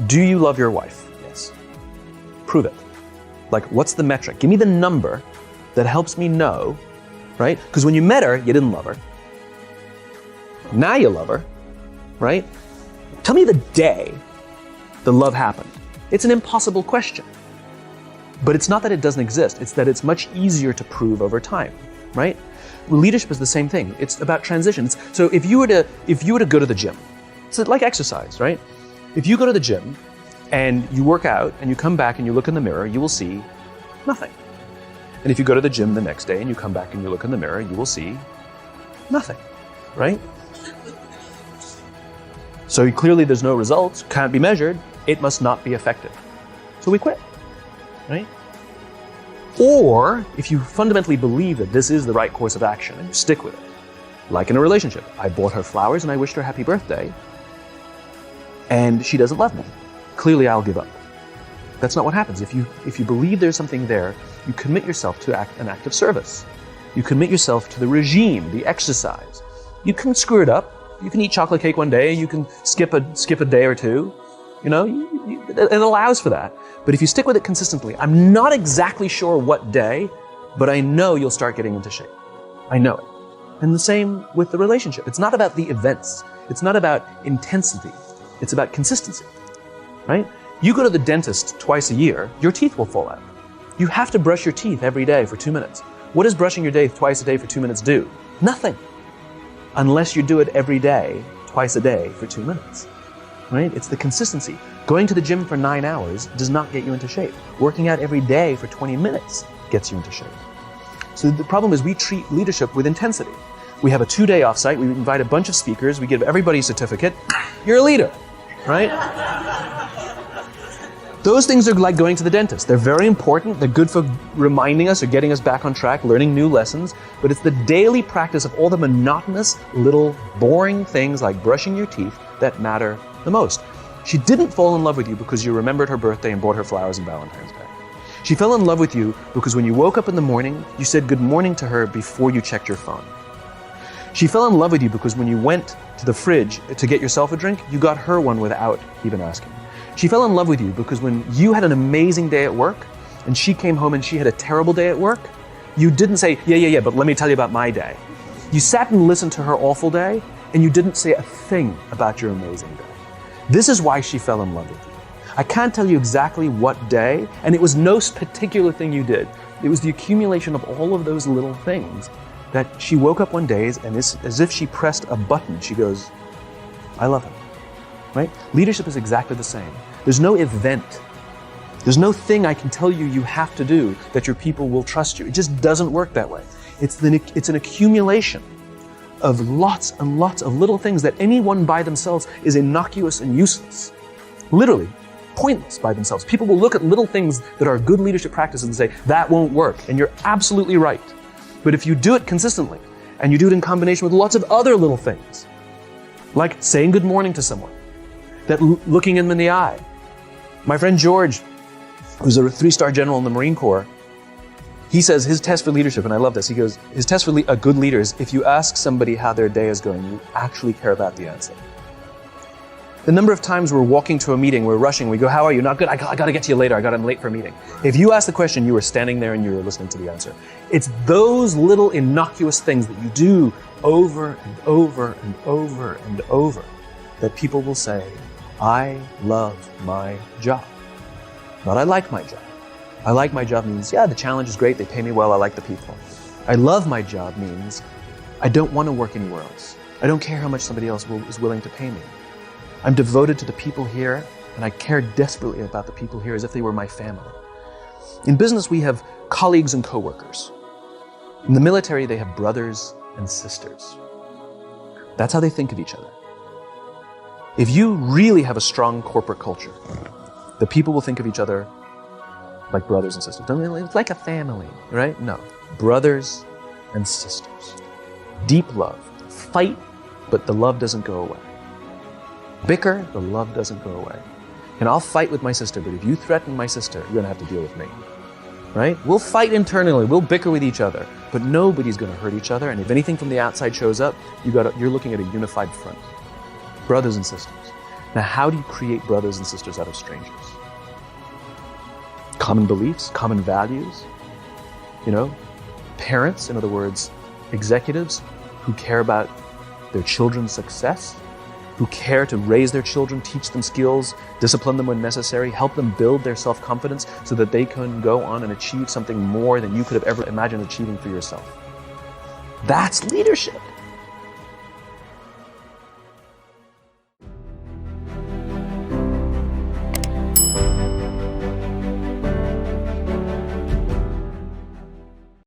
Do you love your wife? Yes. Prove it. Like, what's the metric? Give me the number that helps me know, right? Because when you met her, you didn't love her. Now you love her, right? Tell me the day the love happened. It's an impossible question. But it's not that it doesn't exist, it's that it's much easier to prove over time, right? Leadership is the same thing. It's about transitions. So if you were to go to the gym, it's like exercise, right? If you go to the gym and you work out and you come back and you look in the mirror, you will see nothing. And if you go to the gym the next day and you come back and you look in the mirror, you will see nothing, right? So clearly there's no results, can't be measured, it must not be effective. So we quit, right? Or if you fundamentally believe that this is the right course of action and you stick with it, like in a relationship, I bought her flowers and I wished her happy birthday, and she doesn't love me. Clearly I'll give up. That's not what happens. If you believe there's something there, you commit yourself to an act of service. You commit yourself to the regime, the exercise. You can screw it up. You can eat chocolate cake one day. You can skip a day or two. You know, it allows for that. But if you stick with it consistently, I'm not exactly sure what day, but I know you'll start getting into shape. I know it. And the same with the relationship. It's not about the events. It's not about intensity. It's about consistency, right? You go to the dentist twice a year, your teeth will fall out. You have to brush your teeth every day for 2 minutes. What does brushing your teeth twice a day for 2 minutes do? Nothing. Unless you do it every day, twice a day for 2 minutes, right? It's the consistency. Going to the gym for 9 hours does not get you into shape. Working out every day for 20 minutes gets you into shape. So the problem is we treat leadership with intensity. We have a 2-day offsite, we invite a bunch of speakers, we give everybody a certificate. You're a leader, right? Those things are like going to the dentist. They're very important. They're good for reminding us or getting us back on track, learning new lessons. But it's the daily practice of all the monotonous, little, boring things like brushing your teeth that matter the most. She didn't fall in love with you because you remembered her birthday and bought her flowers on Valentine's Day. She fell in love with you because when you woke up in the morning, you said good morning to her before you checked your phone. She fell in love with you because when you went to the fridge to get yourself a drink, you got her one without even asking. She fell in love with you because when you had an amazing day at work and she came home and she had a terrible day at work, you didn't say, yeah, but let me tell you about my day. You sat and listened to her awful day and you didn't say a thing about your amazing day. This is why she fell in love with you. I can't tell you exactly what day, and it was no particular thing you did. It was the accumulation of all of those little things that she woke up one day and as if she pressed a button, she goes, I love him, right? Leadership is exactly the same. There's no event. There's no thing I can tell you you have to do that your people will trust you. It just doesn't work that way. It's an accumulation of lots and lots of little things that anyone by themselves is innocuous and useless. Literally, pointless by themselves. People will look at little things that are good leadership practices and say, that won't work. And you're absolutely right. But if you do it consistently, and you do it in combination with lots of other little things, like saying good morning to someone, that looking them in the eye. My friend George, who's a 3-star general in the Marine Corps, he says his test for leadership, and I love this, he goes, his test for a good leader is if you ask somebody how their day is going, you actually care about the answer. The number of times we're walking to a meeting, we're rushing, we go, how are you? Not good, I got to get to you later, I'm late for a meeting. If you ask the question, you were standing there and you were listening to the answer. It's those little innocuous things that you do over and over and over and over that people will say, I love my job. Not I like my job. I like my job means, yeah, the challenge is great, they pay me well, I like the people. I love my job means I don't want to work anywhere else. I don't care how much somebody else is willing to pay me. I'm devoted to the people here, and I care desperately about the people here as if they were my family. In business, we have colleagues and coworkers. In the military, they have brothers and sisters. That's how they think of each other. If you really have a strong corporate culture, the people will think of each other like brothers and sisters. It's like a family, right? No. Brothers and sisters. Deep love. Fight, but the love doesn't go away. Bicker, the love doesn't go away. And I'll fight with my sister, but if you threaten my sister, you're going to have to deal with me. Right? We'll fight internally, we'll bicker with each other, but nobody's going to hurt each other. And if anything from the outside shows up, you're looking at a unified front. Brothers and sisters. Now, how do you create brothers and sisters out of strangers? Common beliefs, common values. Parents, in other words, executives who care about their children's success, who care to raise their children, teach them skills, discipline them when necessary, help them build their self-confidence so that they can go on and achieve something more than you could have ever imagined achieving for yourself. That's leadership.